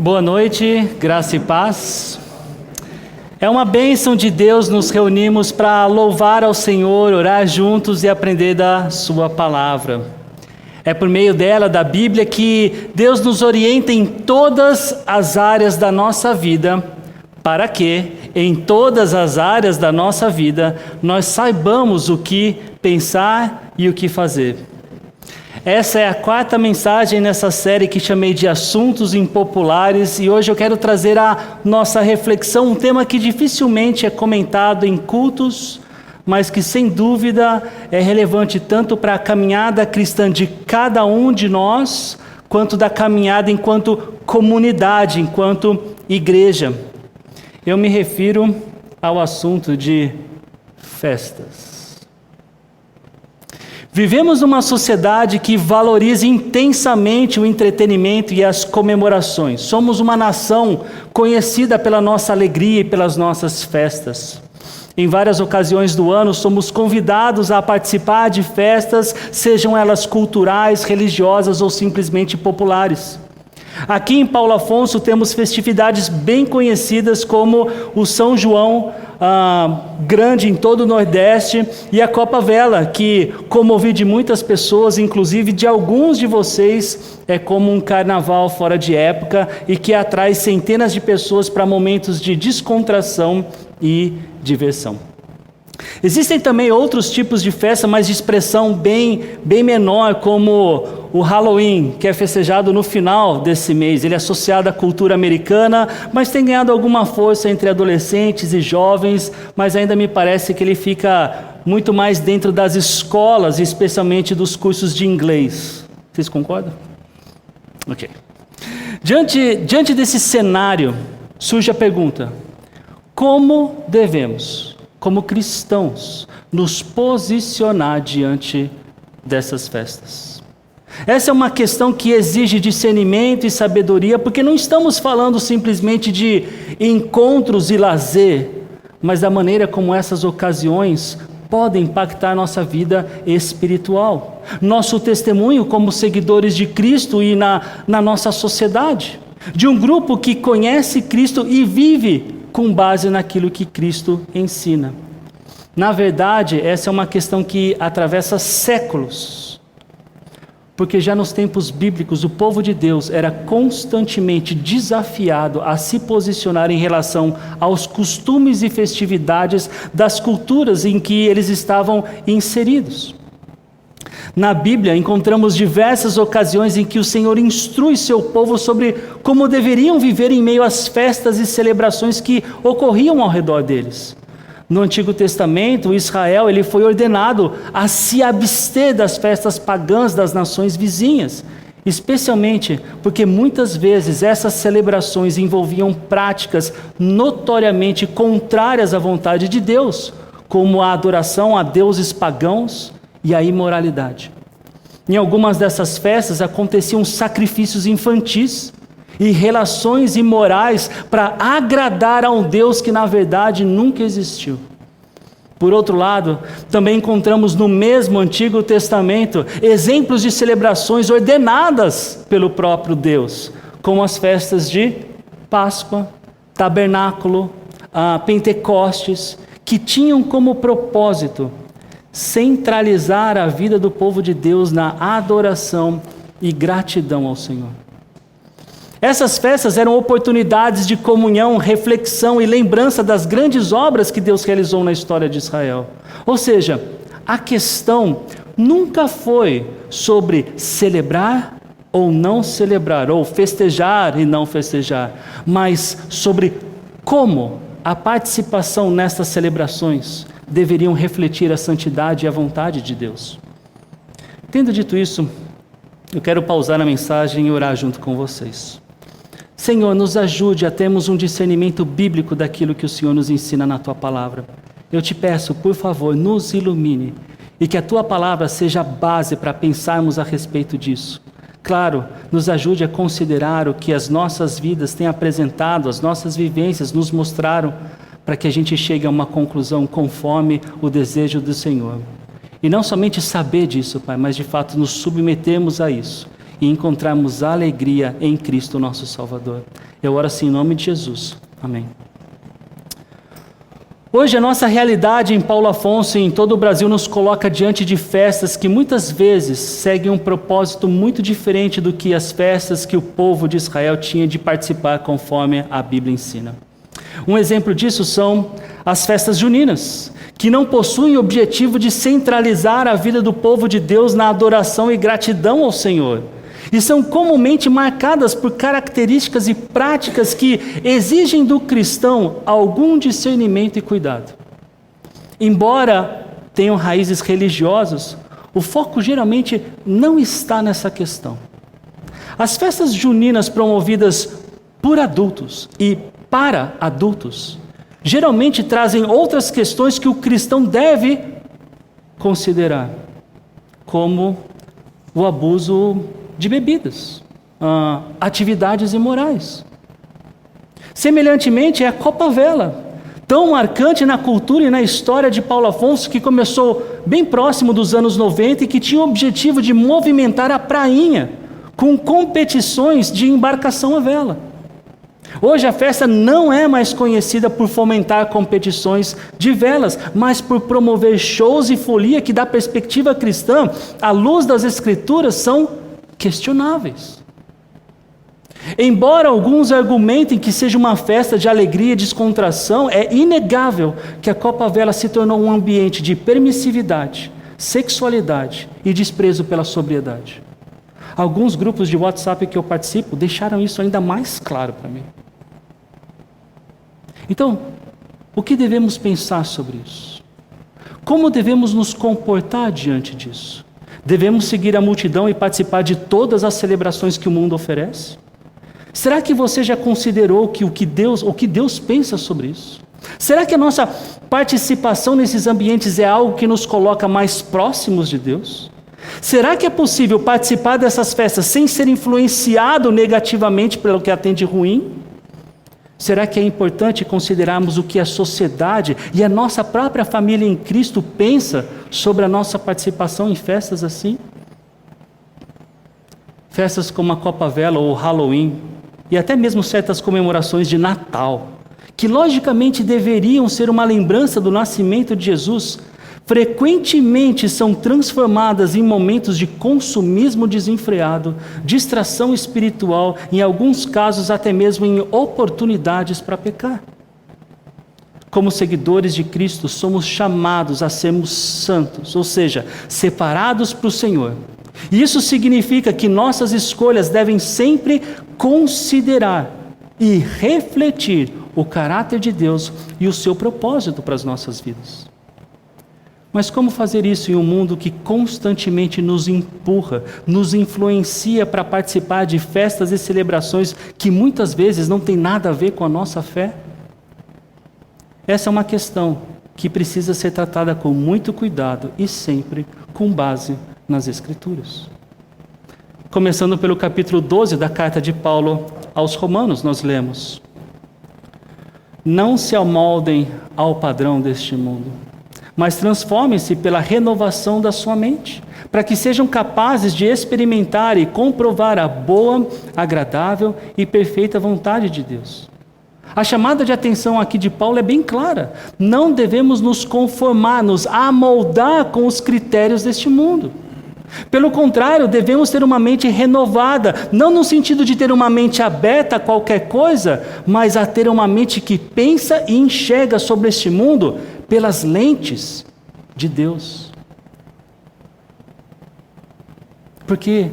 Boa noite, graça e paz. É uma bênção de Deus nos reunirmos para louvar ao Senhor, orar juntos e aprender da Sua palavra. É por meio dela, da Bíblia, que Deus nos orienta em todas as áreas da nossa vida, para que, em todas as áreas da nossa vida, nós saibamos o que pensar e o que fazer. Essa é a quarta mensagem nessa série que chamei de Assuntos Impopulares, e hoje eu quero trazer a nossa reflexão, um tema que dificilmente é comentado em cultos, mas que sem dúvida é relevante tanto para a caminhada cristã de cada um de nós, quanto da caminhada enquanto comunidade, enquanto igreja. Eu me refiro ao assunto de festas. Vivemos numa sociedade que valoriza intensamente o entretenimento e as comemorações. Somos uma nação conhecida pela nossa alegria e pelas nossas festas. Em várias ocasiões do ano, somos convidados a participar de festas, sejam elas culturais, religiosas ou simplesmente populares. Aqui em Paulo Afonso temos festividades bem conhecidas como o São João grande em todo o Nordeste e a Copa Vela, que, como ouvi de muitas pessoas, inclusive de alguns de vocês, é como um carnaval fora de época e que atrai centenas de pessoas para momentos de descontração e diversão. Existem também outros tipos de festa, mas de expressão bem menor, como o Halloween, que é festejado no final desse mês. Ele é associado à cultura americana, mas tem ganhado alguma força entre adolescentes e jovens, mas ainda me parece que ele fica muito mais dentro das escolas, especialmente dos cursos de inglês. Vocês concordam? Ok. Diante desse cenário, surge a pergunta: como devemos, como cristãos, nos posicionar diante dessas festas? Essa é uma questão que exige discernimento e sabedoria, porque não estamos falando simplesmente de encontros e lazer, mas da maneira como essas ocasiões podem impactar nossa vida espiritual, nosso testemunho como seguidores de Cristo e na nossa sociedade, de um grupo que conhece Cristo e vive com base naquilo que Cristo ensina. Na verdade, essa é uma questão que atravessa séculos, porque já nos tempos bíblicos o povo de Deus era constantemente desafiado a se posicionar em relação aos costumes e festividades das culturas em que eles estavam inseridos. Na Bíblia encontramos diversas ocasiões em que o Senhor instrui seu povo sobre como deveriam viver em meio às festas e celebrações que ocorriam ao redor deles. No Antigo Testamento, Israel ele foi ordenado a se abster das festas pagãs das nações vizinhas, especialmente porque muitas vezes essas celebrações envolviam práticas notoriamente contrárias à vontade de Deus, como a adoração a deuses pagãos e a imoralidade. Em algumas dessas festas aconteciam sacrifícios infantis e relações imorais para agradar a um Deus que na verdade nunca existiu. Por outro lado, também encontramos no mesmo Antigo Testamento exemplos de celebrações ordenadas pelo próprio Deus, como as festas de Páscoa, Tabernáculo, Pentecostes, que tinham como propósito centralizar a vida do povo de Deus na adoração e gratidão ao Senhor. Essas festas eram oportunidades de comunhão, reflexão e lembrança das grandes obras que Deus realizou na história de Israel. Ou seja, a questão nunca foi sobre celebrar ou não celebrar, ou festejar e não festejar, mas sobre como a participação nestas celebrações deveriam refletir a santidade e a vontade de Deus. Tendo dito isso, eu quero pausar a mensagem e orar junto com vocês. Senhor, nos ajude a termos um discernimento bíblico daquilo que o Senhor nos ensina na Tua Palavra. Eu te peço, por favor, nos ilumine e que a Tua Palavra seja a base para pensarmos a respeito disso. Claro, nos ajude a considerar o que as nossas vidas têm apresentado, as nossas vivências nos mostraram, para que a gente chegue a uma conclusão conforme o desejo do Senhor. E não somente saber disso, Pai, mas de fato nos submetermos a isso. e encontrarmos alegria em Cristo nosso Salvador. Eu oro assim em nome de Jesus. Amém. Hoje a nossa realidade em Paulo Afonso e em todo o Brasil nos coloca diante de festas que muitas vezes seguem um propósito muito diferente do que as festas que o povo de Israel tinha de participar conforme a Bíblia ensina. Um exemplo disso são as festas juninas, que não possuem o objetivo de centralizar a vida do povo de Deus na adoração e gratidão ao Senhor. E são comumente marcadas por características e práticas que exigem do cristão algum discernimento e cuidado. Embora tenham raízes religiosas, o foco geralmente não está nessa questão. As festas juninas promovidas por adultos e para adultos geralmente trazem outras questões que o cristão deve considerar, como o abuso de bebidas, atividades imorais. Semelhantemente, é a Copa Vela, tão marcante na cultura e na história de Paulo Afonso, que começou bem próximo dos anos 90 e que tinha o objetivo de movimentar a prainha com competições de embarcação à vela. Hoje a festa não é mais conhecida por fomentar competições de velas, mas por promover shows e folia que, da perspectiva cristã, à luz das Escrituras, são questionáveis. Embora alguns argumentem que seja uma festa de alegria e descontração, é inegável que a Copa Vela se tornou um ambiente de permissividade, sexualidade e desprezo pela sobriedade. Alguns grupos de WhatsApp que eu participo deixaram isso ainda mais claro para mim. Então, o que devemos pensar sobre isso? Como devemos nos comportar diante disso? Devemos seguir a multidão e participar de todas as celebrações que o mundo oferece? Será que você já considerou o que Deus pensa sobre isso? Será que a nossa participação nesses ambientes é algo que nos coloca mais próximos de Deus? Será que é possível participar dessas festas sem ser influenciado negativamente pelo que a tem de ruim? Será que é importante considerarmos o que a sociedade e a nossa própria família em Cristo pensa sobre a nossa participação em festas assim? Festas como a Copa Vela ou Halloween, e até mesmo certas comemorações de Natal, que logicamente deveriam ser uma lembrança do nascimento de Jesus, frequentemente são transformadas em momentos de consumismo desenfreado, distração espiritual, em alguns casos até mesmo em oportunidades para pecar. Como seguidores de Cristo, somos chamados a sermos santos, ou seja, separados para o Senhor. E isso significa que nossas escolhas devem sempre considerar e refletir o caráter de Deus e o seu propósito para as nossas vidas. Mas como fazer isso em um mundo que constantemente nos empurra, nos influencia para participar de festas e celebrações que muitas vezes não tem nada a ver com a nossa fé? Essa é uma questão que precisa ser tratada com muito cuidado e sempre com base nas Escrituras. Começando pelo capítulo 12 da carta de Paulo aos Romanos, nós lemos: Não se amoldem ao padrão deste mundo, mas transformem-se pela renovação da sua mente, para que sejam capazes de experimentar e comprovar a boa, agradável e perfeita vontade de Deus. A chamada de atenção aqui de Paulo é bem clara. Não devemos nos conformar, nos amoldar com os critérios deste mundo. Pelo contrário, devemos ter uma mente renovada, não no sentido de ter uma mente aberta a qualquer coisa, mas a ter uma mente que pensa e enxerga sobre este mundo pelas lentes de Deus. Porque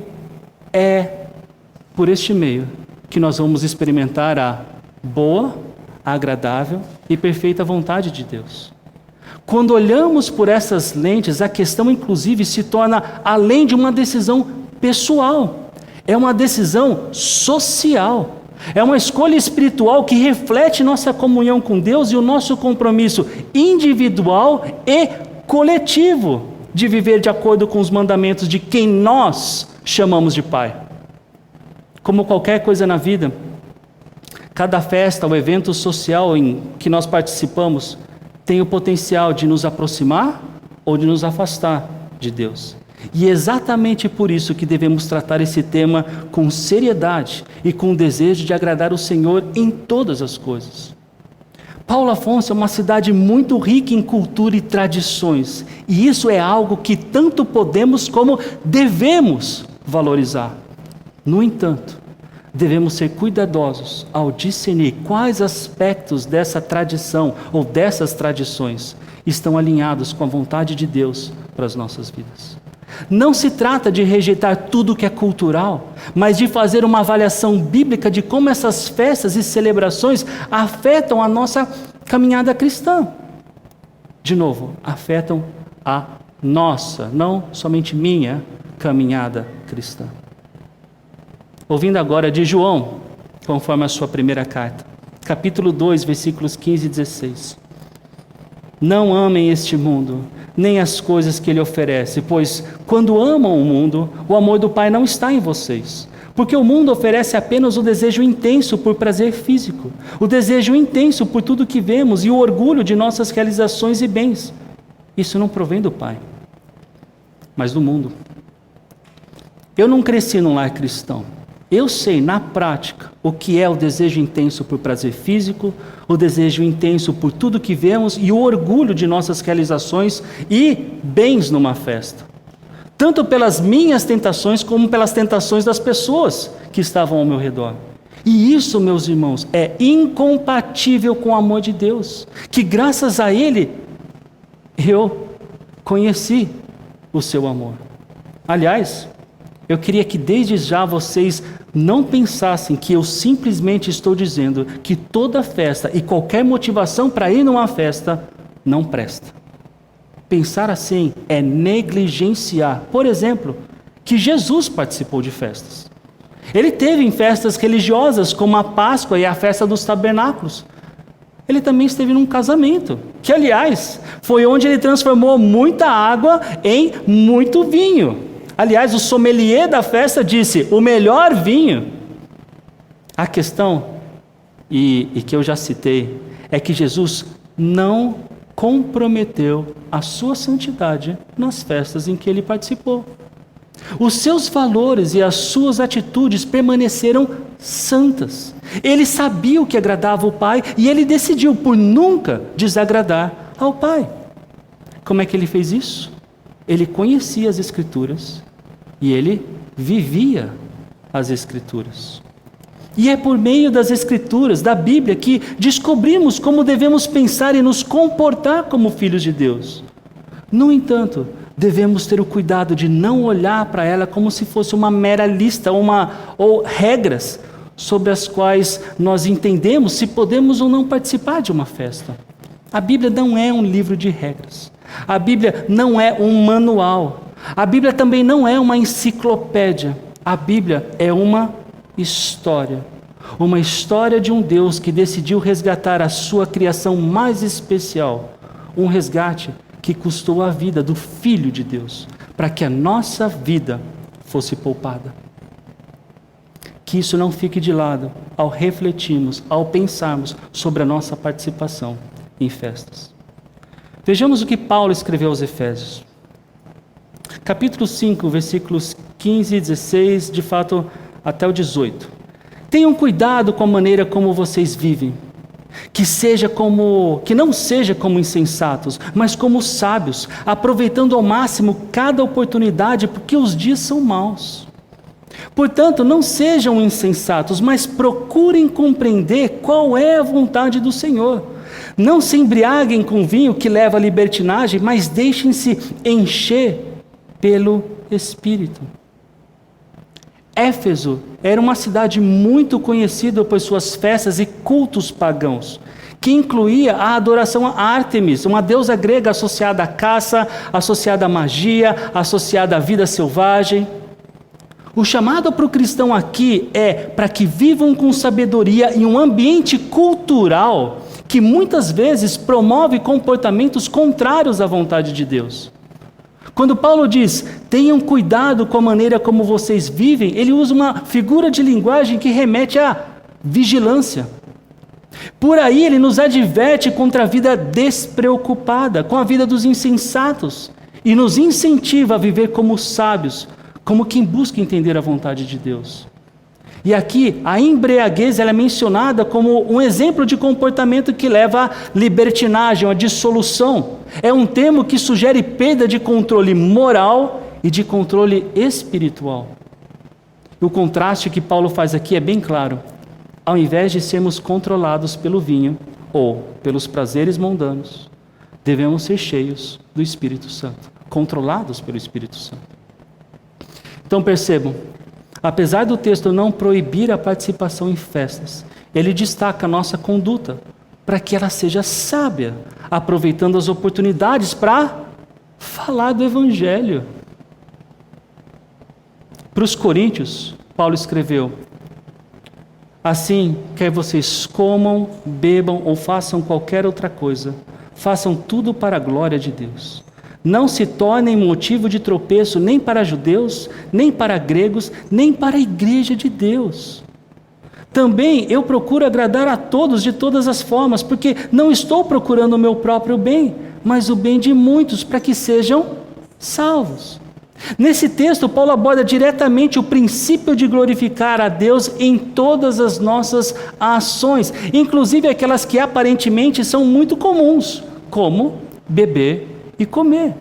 é por este meio que nós vamos experimentar a boa, agradável e perfeita vontade de Deus. Quando olhamos por essas lentes, a questão inclusive se torna além de uma decisão pessoal, é uma decisão social. É uma escolha espiritual que reflete nossa comunhão com Deus e o nosso compromisso individual e coletivo de viver de acordo com os mandamentos de quem nós chamamos de Pai. Como qualquer coisa na vida, cada festa ou evento social em que nós participamos tem o potencial de nos aproximar ou de nos afastar de Deus. E é exatamente por isso que devemos tratar esse tema com seriedade e com o desejo de agradar o Senhor em todas as coisas. Paulo Afonso é uma cidade muito rica em cultura e tradições, e isso é algo que tanto podemos como devemos valorizar. No entanto, devemos ser cuidadosos ao discernir quais aspectos dessa tradição ou dessas tradições estão alinhados com a vontade de Deus para as nossas vidas. Não se trata de rejeitar tudo que é cultural, mas de fazer uma avaliação bíblica de como essas festas e celebrações afetam a nossa caminhada cristã. De novo, afetam a nossa, não somente minha, caminhada cristã. Ouvindo agora de João, conforme a sua primeira carta, capítulo 2, versículos 15 e 16. Não amem este mundo, nem as coisas que ele oferece, pois quando amam o mundo, o amor do Pai não está em vocês. Porque o mundo oferece apenas o desejo intenso por prazer físico, o desejo intenso por tudo que vemos e o orgulho de nossas realizações e bens. Isso não provém do Pai, mas do mundo. Eu não cresci num lar cristão. Eu sei, na prática, o que é o desejo intenso por prazer físico, o desejo intenso por tudo que vemos e o orgulho de nossas realizações e bens numa festa. Tanto pelas minhas tentações como pelas tentações das pessoas que estavam ao meu redor. E isso, meus irmãos, é incompatível com o amor de Deus, que graças a Ele eu conheci o seu amor. Aliás, eu queria que desde já vocês não pensassem que eu simplesmente estou dizendo que toda festa e qualquer motivação para ir numa festa não presta. Pensar assim é negligenciar, por exemplo, que Jesus participou de festas. Ele esteve em festas religiosas como a Páscoa e a festa dos tabernáculos. Ele também esteve num casamento, que aliás, foi onde ele transformou muita água em muito vinho. Aliás, o sommelier da festa disse, o melhor vinho. A questão, e que eu já citei, é que Jesus não comprometeu a sua santidade nas festas em que ele participou. Os seus valores e as suas atitudes permaneceram santas. Ele sabia o que agradava o Pai e ele decidiu por nunca desagradar ao Pai. Como é que ele fez isso? Ele conhecia as Escrituras e ele vivia as Escrituras. E é por meio das Escrituras, da Bíblia, que descobrimos como devemos pensar e nos comportar como filhos de Deus. No entanto, devemos ter o cuidado de não olhar para ela como se fosse uma mera lista ou regras sobre as quais nós entendemos se podemos ou não participar de uma festa. A Bíblia não é um livro de regras. A Bíblia não é um manual. A Bíblia também não é uma enciclopédia. A Bíblia é uma história. Uma história de um Deus que decidiu resgatar a sua criação mais especial. Um resgate que custou a vida do Filho de Deus, para que a nossa vida fosse poupada. Que isso não fique de lado ao refletirmos, ao pensarmos sobre a nossa participação em festas. Vejamos o que Paulo escreveu aos Efésios. Capítulo 5, versículos 15 e 16, de fato até o 18. Tenham cuidado com a maneira como vocês vivem, que não seja como insensatos, mas como sábios, aproveitando ao máximo cada oportunidade, porque os dias são maus. Portanto, não sejam insensatos, mas procurem compreender qual é a vontade do Senhor. Não se embriaguem com vinho que leva à libertinagem, mas deixem-se encher pelo Espírito. Éfeso era uma cidade muito conhecida por suas festas e cultos pagãos, que incluía a adoração a Ártemis, uma deusa grega associada à caça, associada à magia, associada à vida selvagem. O chamado para o cristão aqui é para que vivam com sabedoria em um ambiente cultural que muitas vezes promove comportamentos contrários à vontade de Deus. Quando Paulo diz, tenham cuidado com a maneira como vocês vivem, ele usa uma figura de linguagem que remete à vigilância. Por aí ele nos adverte contra a vida despreocupada, com a vida dos insensatos, e nos incentiva a viver como sábios, como quem busca entender a vontade de Deus. E aqui, a embriaguez ela é mencionada como um exemplo de comportamento que leva à libertinagem, à dissolução. É um termo que sugere perda de controle moral e de controle espiritual. O contraste que Paulo faz aqui é bem claro. Ao invés de sermos controlados pelo vinho ou pelos prazeres mundanos, devemos ser cheios do Espírito Santo, controlados pelo Espírito Santo. Então percebam, apesar do texto não proibir a participação em festas, ele destaca a nossa conduta para que ela seja sábia, aproveitando as oportunidades para falar do Evangelho. Para os coríntios, Paulo escreveu: assim, quer vocês comam, bebam ou façam qualquer outra coisa, façam tudo para a glória de Deus. Não se tornem motivo de tropeço nem para judeus, nem para gregos, nem para a igreja de Deus. Também eu procuro agradar a todos de todas as formas, porque não estou procurando o meu próprio bem, mas o bem de muitos, para que sejam salvos. Nesse texto, Paulo aborda diretamente o princípio de glorificar a Deus em todas as nossas ações, inclusive aquelas que aparentemente são muito comuns, como beber e comer.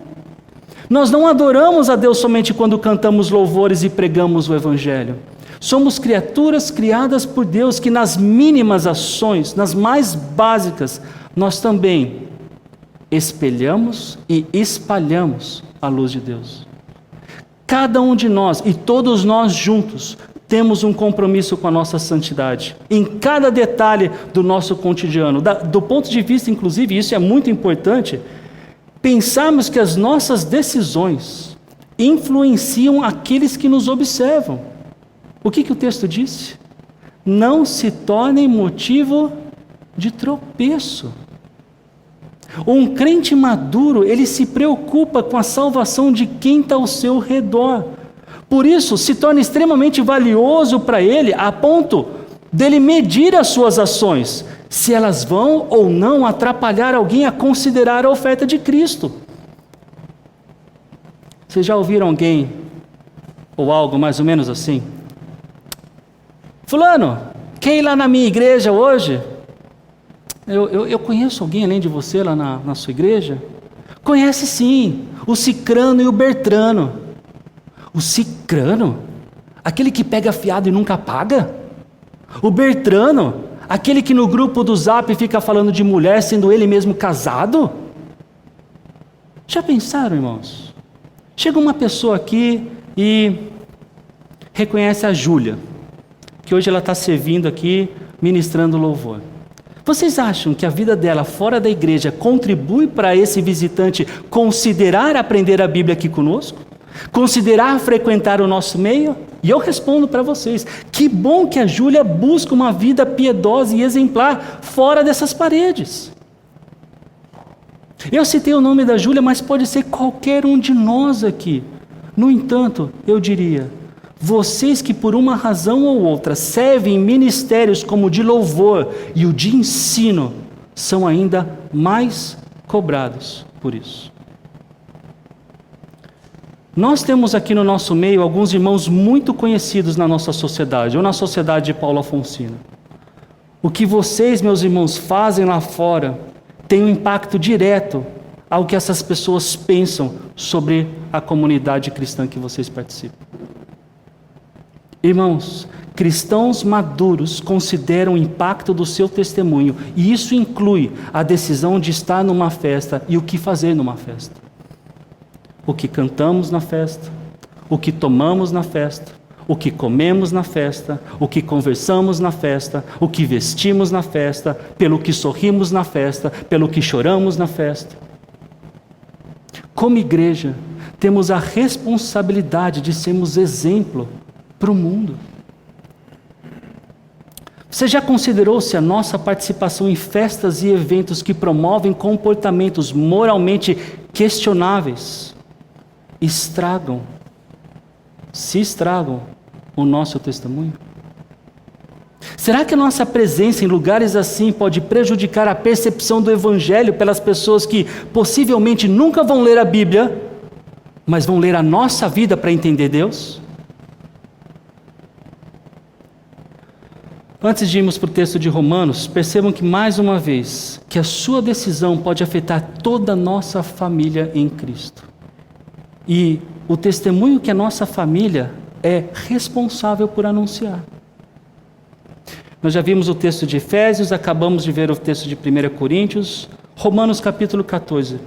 Nós não adoramos a Deus somente quando cantamos louvores e pregamos o Evangelho. Somos criaturas criadas por Deus que nas mínimas ações, nas mais básicas, nós também espelhamos e espalhamos a luz de Deus. Cada um de nós e todos nós juntos temos um compromisso com a nossa santidade, em cada detalhe do nosso cotidiano. Do ponto de vista, inclusive, isso é muito importante, pensarmos que as nossas decisões influenciam aqueles que nos observam. O que o texto disse? Não se tornem motivo de tropeço. Um crente maduro, ele se preocupa com a salvação de quem está ao seu redor. Por isso, se torna extremamente valioso para ele, a ponto dele medir as suas ações, se elas vão ou não atrapalhar alguém a considerar a oferta de Cristo. Vocês já ouviram alguém, ou algo mais ou menos assim? Fulano, quer ir lá na minha igreja hoje? Eu conheço alguém além de você lá na sua igreja? Conhece sim, o Cicrano e o Bertrano. O Cicrano? Aquele que pega fiado e nunca paga? O Bertrano? Aquele que no grupo do Zap fica falando de mulher, sendo ele mesmo casado? Já pensaram, irmãos? Chega uma pessoa aqui e reconhece a Júlia, que hoje ela está servindo aqui, ministrando louvor. Vocês acham que a vida dela fora da igreja contribui para esse visitante considerar aprender a Bíblia aqui conosco? Considerar frequentar o nosso meio? E eu respondo para vocês, que bom que a Júlia busca uma vida piedosa e exemplar fora dessas paredes. Eu citei o nome da Júlia, mas pode ser qualquer um de nós aqui. No entanto, eu diria, vocês que por uma razão ou outra servem em ministérios como o de louvor e o de ensino, são ainda mais cobrados por isso. Nós temos aqui no nosso meio alguns irmãos muito conhecidos na nossa sociedade, ou na sociedade de Paulo Afonsina. O que vocês, meus irmãos, fazem lá fora tem um impacto direto ao que essas pessoas pensam sobre a comunidade cristã que vocês participam. Irmãos, cristãos maduros consideram o impacto do seu testemunho, e isso inclui a decisão de estar numa festa e o que fazer numa festa. O que cantamos na festa, o que tomamos na festa, o que comemos na festa, o que conversamos na festa, o que vestimos na festa, pelo que sorrimos na festa, pelo que choramos na festa. Como igreja, temos a responsabilidade de sermos exemplo para o mundo. Você já considerou se a nossa participação em festas e eventos que promovem comportamentos moralmente questionáveis se estragam o nosso testemunho? Será que a nossa presença em lugares assim pode prejudicar a percepção do Evangelho pelas pessoas que possivelmente nunca vão ler a Bíblia, mas vão ler a nossa vida para entender Deus? Antes de irmos para o texto de Romanos, percebam que mais uma vez, que a sua decisão pode afetar toda a nossa família em Cristo. E o testemunho que a nossa família é responsável por anunciar. Nós já vimos o texto de Efésios, acabamos de ver o texto de 1 Coríntios, Romanos capítulo 14.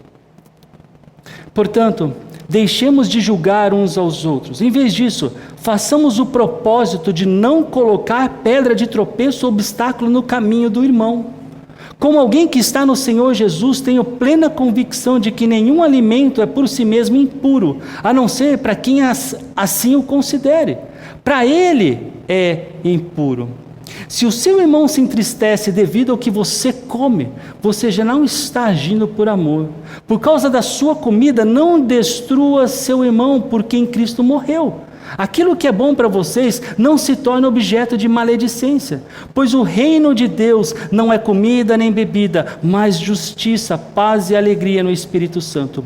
Portanto, deixemos de julgar uns aos outros. Em vez disso, façamos o propósito de não colocar pedra de tropeço ou obstáculo no caminho do irmão. Como alguém que está no Senhor Jesus, tenho plena convicção de que nenhum alimento é por si mesmo impuro, a não ser para quem assim o considere. Para ele é impuro. Se o seu irmão se entristece devido ao que você come, você já não está agindo por amor. Por causa da sua comida, não destrua seu irmão por quem Cristo morreu. Aquilo que é bom para vocês não se torna objeto de maledicência, pois o reino de Deus não é comida nem bebida, mas justiça, paz e alegria no Espírito Santo.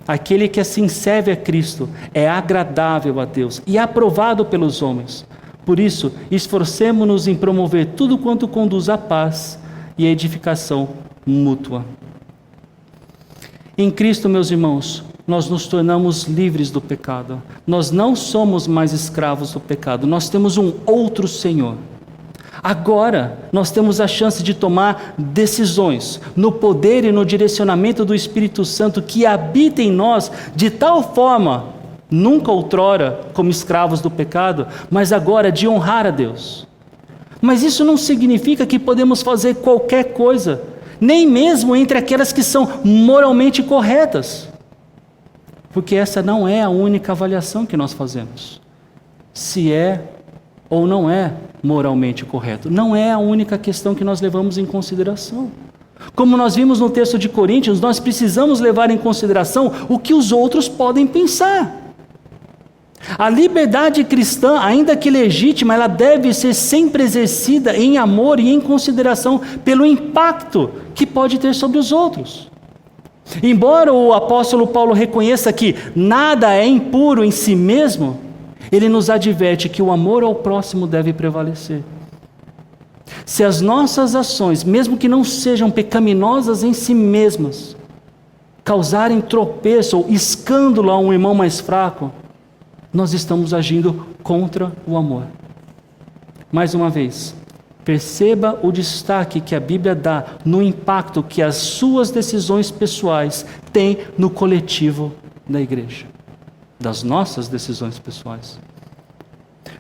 Aquele que assim serve a Cristo é agradável a Deus e aprovado pelos homens. Por isso, esforcemo-nos em promover tudo quanto conduz à paz e à edificação mútua. Em Cristo, meus irmãos, nós nos tornamos livres do pecado. Nós não somos mais escravos do pecado. Nós temos um outro Senhor. Agora, nós temos a chance de tomar decisões no poder e no direcionamento do Espírito Santo que habita em nós de tal forma, nunca outrora como escravos do pecado, mas agora de honrar a Deus. Mas isso não significa que podemos fazer qualquer coisa, nem mesmo entre aquelas que são moralmente corretas. Porque essa não é a única avaliação que nós fazemos. Se é ou não é moralmente correto. Não é a única questão que nós levamos em consideração. Como nós vimos no texto de Coríntios, nós precisamos levar em consideração o que os outros podem pensar. A liberdade cristã, ainda que legítima, ela deve ser sempre exercida em amor e em consideração pelo impacto que pode ter sobre os outros. Embora o apóstolo Paulo reconheça que nada é impuro em si mesmo, ele nos adverte que o amor ao próximo deve prevalecer. Se as nossas ações, mesmo que não sejam pecaminosas em si mesmas, causarem tropeço ou escândalo a um irmão mais fraco, nós estamos agindo contra o amor. Mais uma vez, perceba o destaque que a Bíblia dá no impacto que as suas decisões pessoais têm no coletivo da igreja, das nossas decisões pessoais.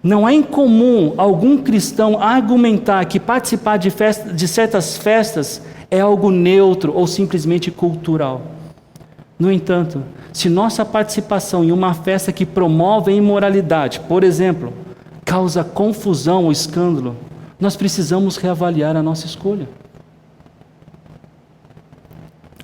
Não é incomum algum cristão argumentar que participar de certas festas é algo neutro ou simplesmente cultural. No entanto, se nossa participação em uma festa que promove a imoralidade, por exemplo, causa confusão ou escândalo, nós precisamos reavaliar a nossa escolha.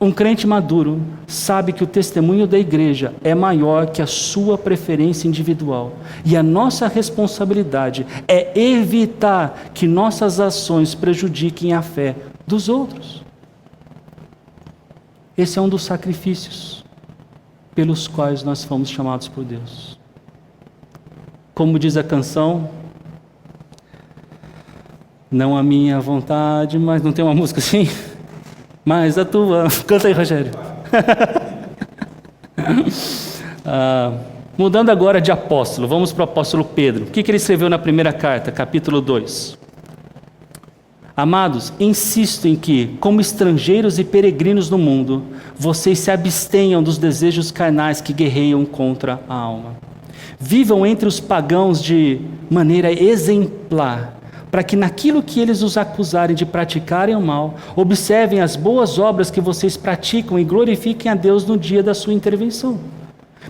Um crente maduro sabe que o testemunho da igreja é maior que a sua preferência individual. E a nossa responsabilidade é evitar que nossas ações prejudiquem a fé dos outros. Esse é um dos sacrifícios pelos quais nós fomos chamados por Deus. Como diz a canção, não a minha vontade, mas não tem uma música assim? Mas a tua. Canta aí, Rogério. Mudando agora de apóstolo, vamos para o apóstolo Pedro. O que ele escreveu na primeira carta, capítulo 2? Amados, insisto em que, como estrangeiros e peregrinos no mundo, vocês se abstenham dos desejos carnais que guerreiam contra a alma. Vivam entre os pagãos de maneira exemplar, para que naquilo que eles os acusarem de praticarem o mal, observem as boas obras que vocês praticam e glorifiquem a Deus no dia da sua intervenção.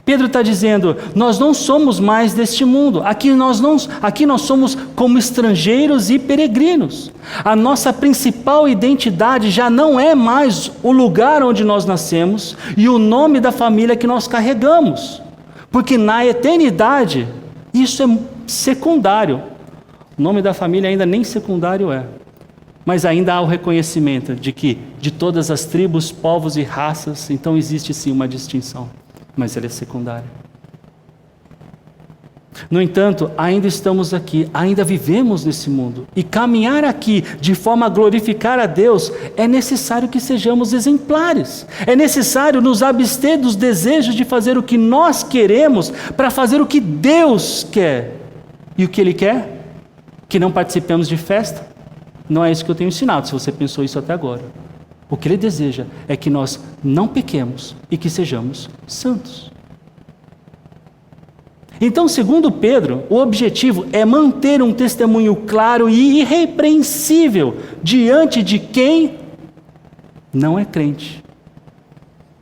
Pedro está dizendo, nós não somos mais deste mundo, aqui nós somos como estrangeiros e peregrinos. A nossa principal identidade já não é mais o lugar onde nós nascemos e o nome da família que nós carregamos, porque na eternidade isso é secundário. O nome da família ainda nem secundário é, mas ainda há o reconhecimento de que de todas as tribos, povos e raças, então existe sim uma distinção. mas ela é secundária. No entanto, ainda estamos aqui, ainda vivemos nesse mundo. E caminhar aqui de forma a glorificar a Deus, é necessário que sejamos exemplares. É necessário nos abster dos desejos de fazer o que nós queremos para fazer o que Deus quer. E o que Ele quer? Que não participemos de festa? Não é isso que eu tenho ensinado, se você pensou isso até agora. O que Ele deseja é que nós não pequemos e que sejamos santos. Então, segundo Pedro, o objetivo é manter um testemunho claro e irrepreensível diante de quem não é crente.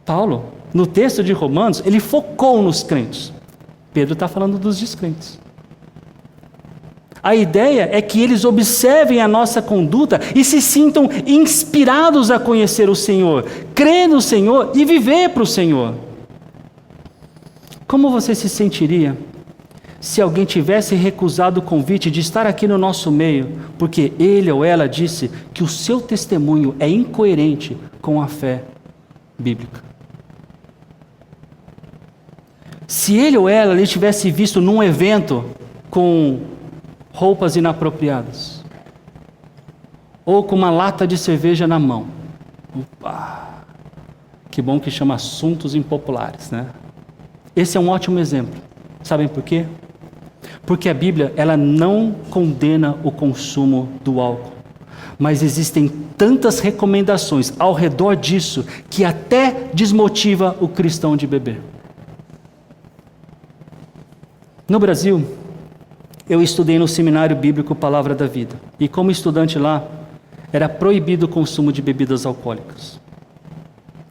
Paulo, no texto de Romanos, ele focou nos crentes. Pedro está falando dos descrentes. A ideia é que eles observem a nossa conduta e se sintam inspirados a conhecer o Senhor, crer no Senhor e viver para o Senhor. Como você se sentiria se alguém tivesse recusado o convite de estar aqui no nosso meio, porque ele ou ela disse que o seu testemunho é incoerente com a fé bíblica? Se ele ou ela lhe tivesse visto num evento com roupas inapropriadas, ou com uma lata de cerveja na mão, que bom que chama assuntos impopulares, né? Esse é um ótimo exemplo. Sabem por quê? Porque a Bíblia, ela não condena o consumo do álcool. Mas existem tantas recomendações ao redor disso que até desmotiva o cristão de beber. No Brasil, eu estudei no Seminário Bíblico Palavra da Vida. E como estudante lá, era proibido o consumo de bebidas alcoólicas.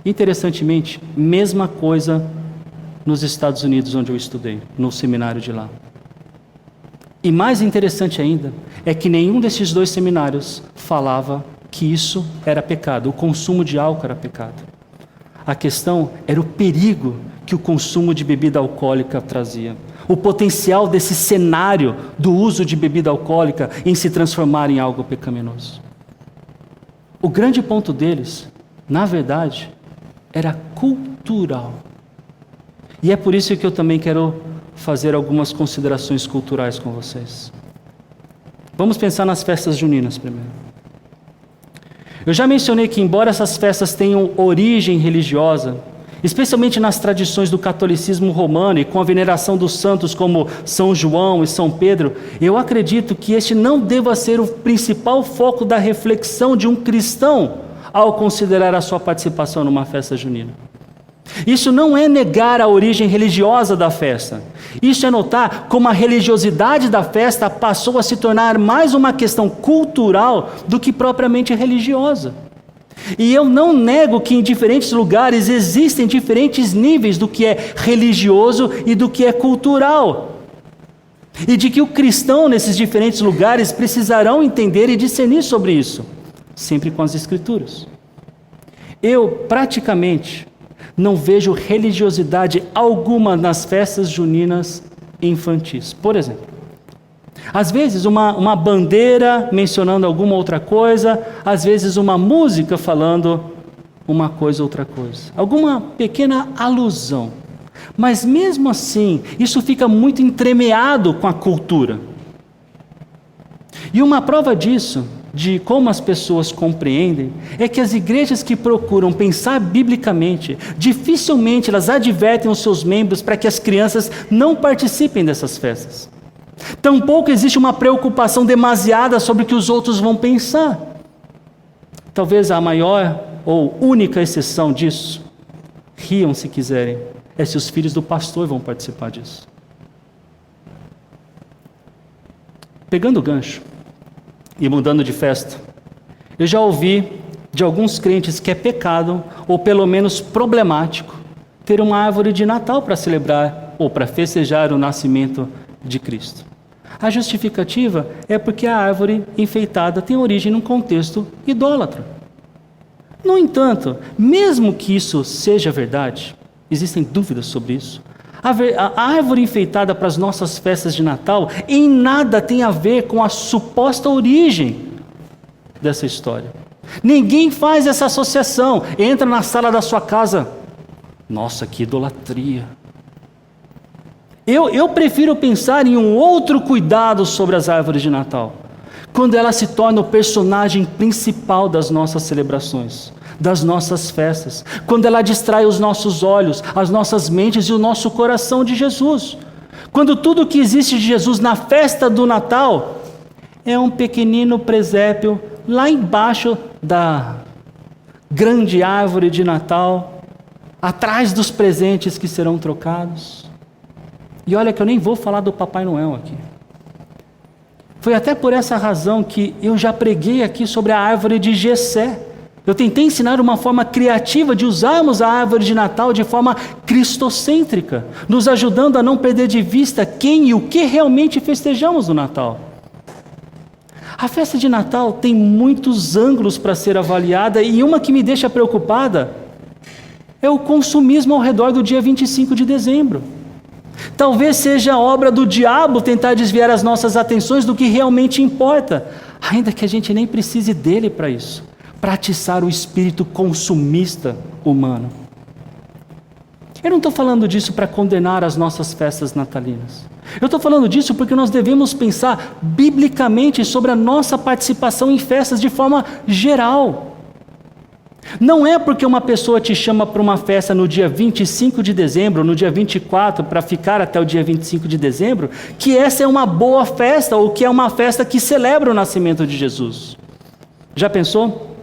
Interessantemente, mesma coisa nos Estados Unidos, onde eu estudei, no seminário de lá. E mais interessante ainda, é que nenhum desses dois seminários falava que isso era pecado, o consumo de álcool era pecado. A questão era o perigo que o consumo de bebida alcoólica trazia, o potencial desse cenário do uso de bebida alcoólica em se transformar em algo pecaminoso. O grande ponto deles, na verdade, era cultural. E é por isso que eu também quero fazer algumas considerações culturais com vocês. Vamos pensar nas festas juninas primeiro. Eu já mencionei que, embora essas festas tenham origem religiosa, especialmente nas tradições do catolicismo romano e com a veneração dos santos como São João e São Pedro, eu acredito que este não deva ser o principal foco da reflexão de um cristão ao considerar a sua participação numa festa junina. Isso não é negar a origem religiosa da festa. Isso é notar como a religiosidade da festa passou a se tornar mais uma questão cultural do que propriamente religiosa. E eu não nego que em diferentes lugares existem diferentes níveis do que é religioso e do que é cultural. E de que o cristão nesses diferentes lugares precisarão entender e discernir sobre isso, sempre com as Escrituras. Eu praticamente não vejo religiosidade alguma nas festas juninas infantis. Por exemplo, às vezes uma bandeira mencionando alguma outra coisa, às vezes uma música falando uma coisa, outra coisa. Alguma pequena alusão. Mas mesmo assim, isso fica muito entremeado com a cultura. E uma prova disso, de como as pessoas compreendem, é que as igrejas que procuram pensar biblicamente, dificilmente elas advertem os seus membros para que as crianças não participem dessas festas. Tampouco existe uma preocupação demasiada sobre o que os outros vão pensar. Talvez a maior ou única exceção disso, riam se quiserem, é se os filhos do pastor vão participar disso. Pegando o gancho e mudando de festa, eu já ouvi de alguns crentes que é pecado, ou pelo menos problemático, ter uma árvore de Natal para celebrar ou para festejar o nascimento de Cristo. A justificativa é porque a árvore enfeitada tem origem num contexto idólatra. No entanto, mesmo que isso seja verdade, existem dúvidas sobre isso, a árvore enfeitada para as nossas festas de Natal em nada tem a ver com a suposta origem dessa história. Ninguém faz essa associação. Entra na sala da sua casa, Nossa, que idolatria. Eu prefiro pensar em um outro cuidado sobre as árvores de Natal, quando ela se torna o personagem principal das nossas celebrações, das nossas festas, quando ela distrai os nossos olhos, as nossas mentes e o nosso coração de Jesus. Quando tudo que existe de Jesus na festa do Natal é um pequenino presépio lá embaixo da grande árvore de Natal, atrás dos presentes que serão trocados. E olha que eu nem vou falar do Papai Noel aqui. Foi até por essa razão que eu já preguei aqui sobre a árvore de Jessé. Eu tentei ensinar uma forma criativa de usarmos a árvore de Natal de forma cristocêntrica, nos ajudando a não perder de vista quem e o que realmente festejamos no Natal. A festa de Natal tem muitos ângulos para ser avaliada, e uma que me deixa preocupada é o consumismo ao redor do dia 25 de dezembro. Talvez seja obra do diabo tentar desviar as nossas atenções do que realmente importa, ainda que a gente nem precise dele para isso, para atiçar o espírito consumista humano. Eu não estou falando disso para condenar as nossas festas natalinas. Eu estou falando disso porque nós devemos pensar biblicamente sobre a nossa participação em festas de forma geral. Não é porque uma pessoa te chama para uma festa no dia 25 de dezembro, ou no dia 24, para ficar até o dia 25 de dezembro, que essa é uma boa festa, ou que é uma festa que celebra o nascimento de Jesus. Já pensou?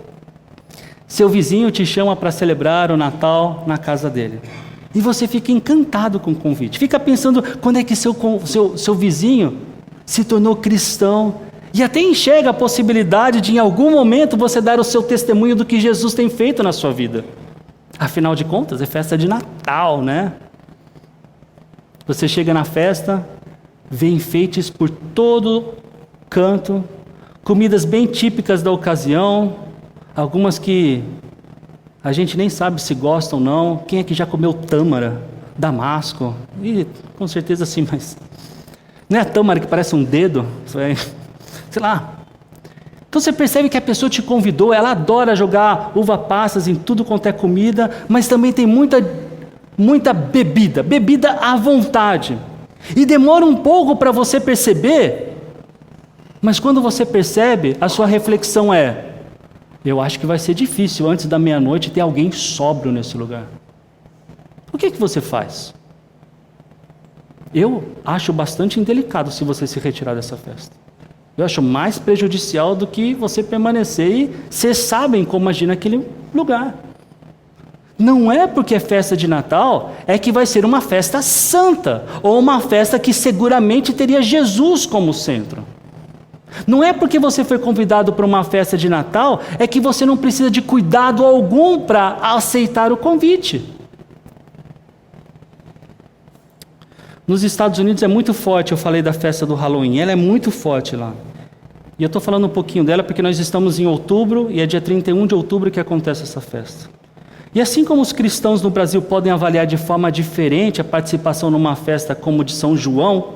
Seu vizinho te chama para celebrar o Natal na casa dele. E você fica encantado com o convite. Fica pensando quando é que seu vizinho se tornou cristão. E até enxerga a possibilidade de em algum momento você dar o seu testemunho do que Jesus tem feito na sua vida. Afinal de contas, é festa de Natal, né? Você chega na festa, vê enfeites por todo canto, comidas bem típicas da ocasião, algumas que a gente nem sabe se gosta ou não. Quem é que já comeu tâmara, damasco? E com certeza sim, mas não é a tâmara que parece um dedo? Sei lá. Então você percebe que a pessoa te convidou, ela adora jogar uva passas em tudo quanto é comida, mas também tem muita bebida à vontade. E demora um pouco para você perceber, mas quando você percebe, a sua reflexão é: eu acho que vai ser difícil antes da meia-noite ter alguém sóbrio nesse lugar. O que você faz? Eu acho bastante indelicado se você se retirar dessa festa. Eu acho mais prejudicial do que você permanecer e vocês sabem como agir naquele lugar. Não é porque é festa de Natal, é que vai ser uma festa santa, ou uma festa que seguramente teria Jesus como centro. Não é porque você foi convidado para uma festa de Natal, é que você não precisa de cuidado algum para aceitar o convite. Nos Estados Unidos é muito forte, eu falei da festa do Halloween, ela é muito forte lá. E eu estou falando um pouquinho dela porque nós estamos em outubro, e é dia 31 de outubro que acontece essa festa. E assim como os cristãos no Brasil podem avaliar de forma diferente a participação numa festa como de São João,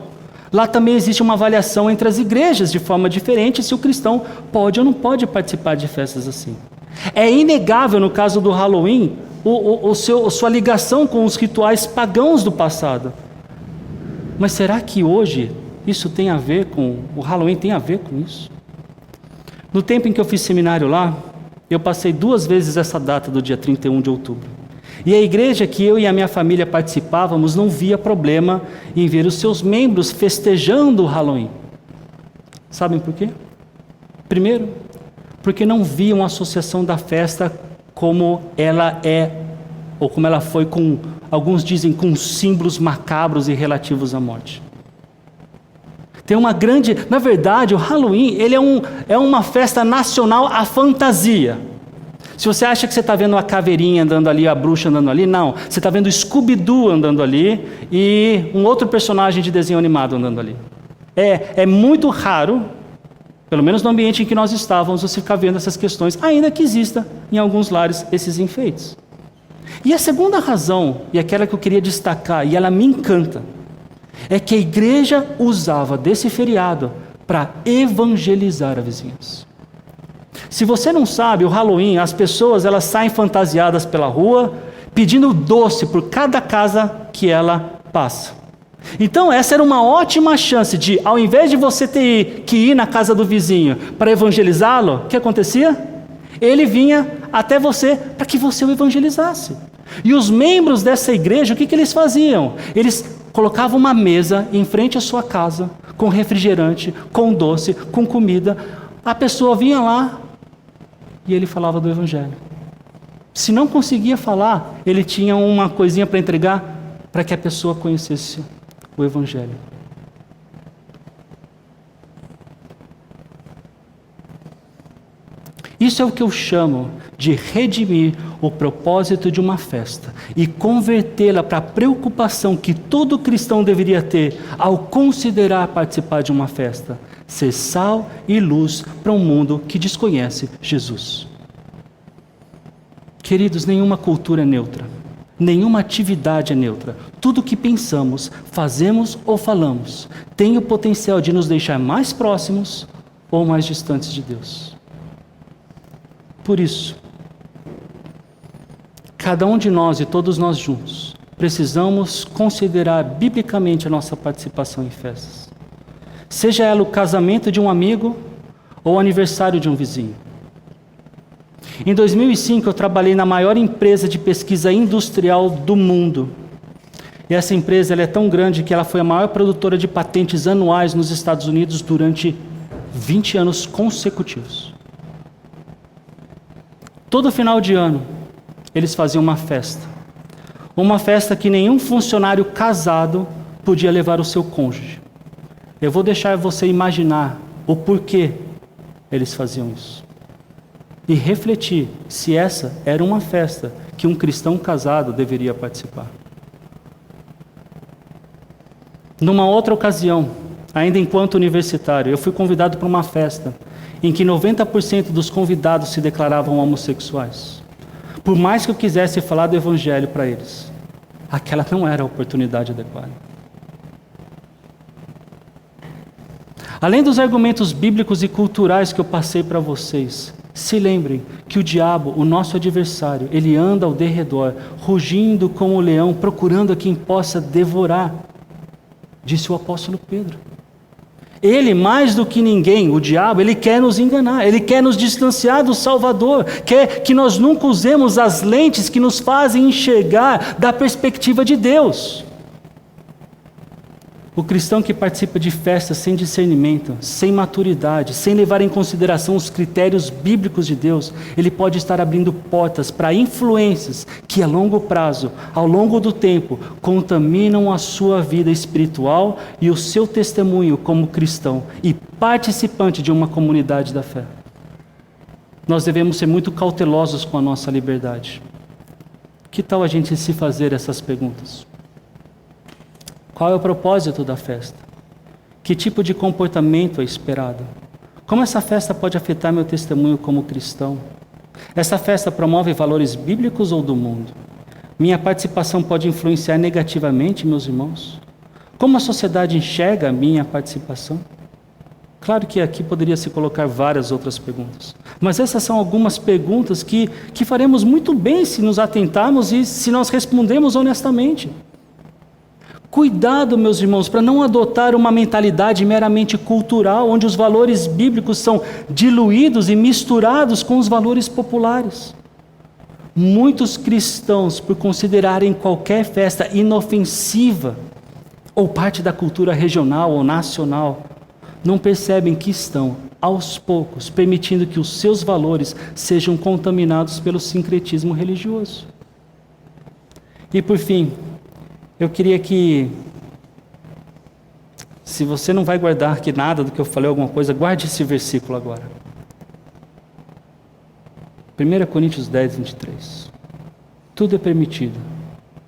lá também existe uma avaliação entre as igrejas de forma diferente se o cristão pode ou não pode participar de festas assim. É inegável no caso do Halloween sua ligação com os rituais pagãos do passado. Mas será que hoje isso tem a ver com... o Halloween tem a ver com isso? No tempo em que eu fiz seminário lá, eu passei 2 vezes essa data do dia 31 de outubro. E a igreja que eu e a minha família participávamos não via problema em ver os seus membros festejando o Halloween. Sabem por quê? Primeiro, porque não viam a associação da festa como ela é, ou como ela foi com... alguns dizem com símbolos macabros e relativos à morte. Tem uma grande... Na verdade, o Halloween ele é uma festa nacional à fantasia. Se você acha que você está vendo a caveirinha andando ali, a bruxa andando ali, não. Você está vendo Scooby-Doo andando ali e um outro personagem de desenho animado andando ali. É muito raro, pelo menos no ambiente em que nós estávamos, você ficar vendo essas questões, ainda que exista em alguns lares esses enfeites. E a segunda razão, e aquela que eu queria destacar, e ela me encanta, é que a igreja usava desse feriado para evangelizar a vizinhança. Se você não sabe, o Halloween, as pessoas elas saem fantasiadas pela rua, pedindo doce por cada casa que ela passa. Então essa era uma ótima chance de, ao invés de você ter que ir na casa do vizinho para evangelizá-lo, o que acontecia? Ele vinha até você para que você o evangelizasse. E os membros dessa igreja, o que eles faziam? Eles colocavam uma mesa em frente à sua casa, com refrigerante, com doce, com comida. A pessoa vinha lá e ele falava do evangelho. Se não conseguia falar, ele tinha uma coisinha para entregar para que a pessoa conhecesse o evangelho. Isso é o que eu chamo de redimir o propósito de uma festa e convertê-la para a preocupação que todo cristão deveria ter ao considerar participar de uma festa: ser sal e luz para um mundo que desconhece Jesus. Queridos, nenhuma cultura é neutra, nenhuma atividade é neutra. Tudo que pensamos, fazemos ou falamos tem o potencial de nos deixar mais próximos ou mais distantes de Deus. Por isso, cada um de nós e todos nós juntos precisamos considerar biblicamente a nossa participação em festas. Seja ela o casamento de um amigo ou o aniversário de um vizinho. Em 2005, eu trabalhei na maior empresa de pesquisa industrial do mundo. E essa empresa ela é tão grande que ela foi a maior produtora de patentes anuais nos Estados Unidos durante 20 anos consecutivos. Todo final de ano, eles faziam uma festa. Uma festa que nenhum funcionário casado podia levar o seu cônjuge. Eu vou deixar você imaginar o porquê eles faziam isso. E refletir se essa era uma festa que um cristão casado deveria participar. Numa outra ocasião, ainda enquanto universitário, eu fui convidado para uma festa em que 90% dos convidados se declaravam homossexuais. Por mais que eu quisesse falar do evangelho para eles, aquela não era a oportunidade adequada. Além dos argumentos bíblicos e culturais que eu passei para vocês, se lembrem que o diabo, o nosso adversário, ele anda ao derredor, rugindo como o leão, procurando a quem possa devorar, disse o apóstolo Pedro. Ele, mais do que ninguém, o diabo, ele quer nos enganar, ele quer nos distanciar do Salvador, quer que nós nunca usemos as lentes que nos fazem enxergar da perspectiva de Deus. O cristão que participa de festas sem discernimento, sem maturidade, sem levar em consideração os critérios bíblicos de Deus, ele pode estar abrindo portas para influências que a longo prazo, ao longo do tempo, contaminam a sua vida espiritual e o seu testemunho como cristão e participante de uma comunidade da fé. Nós devemos ser muito cautelosos com a nossa liberdade. Que tal a gente se fazer essas perguntas? Qual é o propósito da festa? Que tipo de comportamento é esperado? Como essa festa pode afetar meu testemunho como cristão? Essa festa promove valores bíblicos ou do mundo? Minha participação pode influenciar negativamente, meus irmãos? Como a sociedade enxerga a minha participação? Claro que aqui poderia se colocar várias outras perguntas, mas essas são algumas perguntas que faremos muito bem se nos atentarmos e se nós respondemos honestamente. Cuidado, meus irmãos, para não adotar uma mentalidade meramente cultural, onde os valores bíblicos são diluídos e misturados com os valores populares. Muitos cristãos, por considerarem qualquer festa inofensiva, ou parte da cultura regional ou nacional, não percebem que estão, aos poucos, permitindo que os seus valores sejam contaminados pelo sincretismo religioso. E por fim, eu queria que, se você não vai guardar aqui nada do que eu falei, alguma coisa, guarde esse versículo agora. 1 Coríntios 10, 23. Tudo é permitido,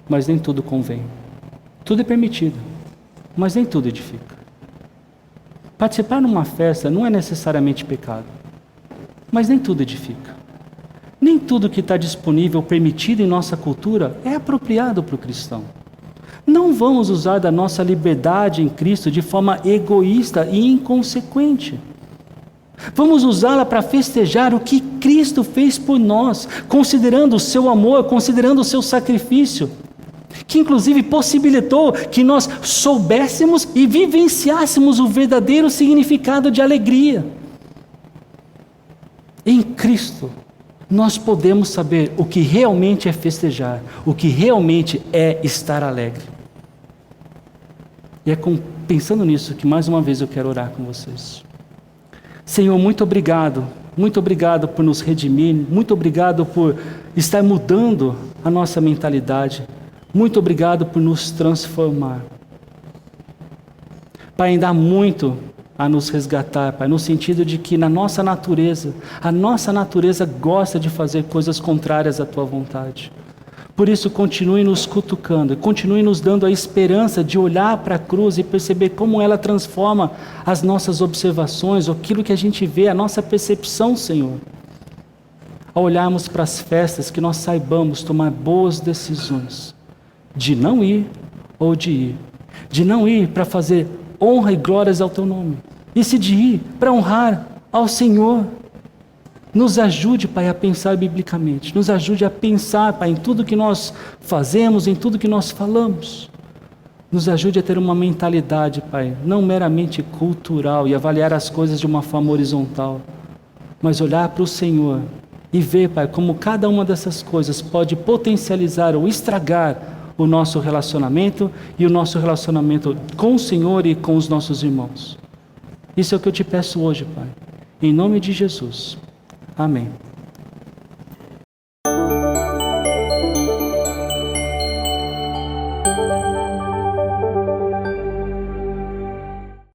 mas nem tudo convém. Tudo é permitido, mas nem tudo edifica. Participar numa festa não é necessariamente pecado, mas nem tudo edifica. Nem tudo que está disponível, permitido em nossa cultura, é apropriado para o cristão. Não vamos usar da nossa liberdade em Cristo de forma egoísta e inconsequente. Vamos usá-la para festejar o que Cristo fez por nós, considerando o seu amor, considerando o seu sacrifício, que inclusive possibilitou que nós soubéssemos e vivenciássemos o verdadeiro significado de alegria. Em Cristo, nós podemos saber o que realmente é festejar, o que realmente é estar alegre. E é pensando nisso que mais uma vez eu quero orar com vocês. Senhor, muito obrigado por nos redimir, muito obrigado por estar mudando a nossa mentalidade, muito obrigado por nos transformar. Pai, ainda há muito a nos resgatar, Pai, no sentido de que a nossa natureza gosta de fazer coisas contrárias à Tua vontade. Por isso, continue nos cutucando, continue nos dando a esperança de olhar para a cruz e perceber como ela transforma as nossas observações, aquilo que a gente vê, a nossa percepção, Senhor. Ao olharmos para as festas, que nós saibamos tomar boas decisões, de não ir ou de ir. De não ir para fazer honra e glórias ao Teu nome, e se de ir para honrar ao Senhor. Nos ajude, Pai, a pensar biblicamente. Nos ajude a pensar, Pai, em tudo que nós fazemos, em tudo que nós falamos. Nos ajude a ter uma mentalidade, Pai, não meramente cultural e avaliar as coisas de uma forma horizontal, mas olhar para o Senhor e ver, Pai, como cada uma dessas coisas pode potencializar ou estragar o nosso relacionamento e o nosso relacionamento com o Senhor e com os nossos irmãos. Isso é o que eu te peço hoje, Pai. Em nome de Jesus. Amém.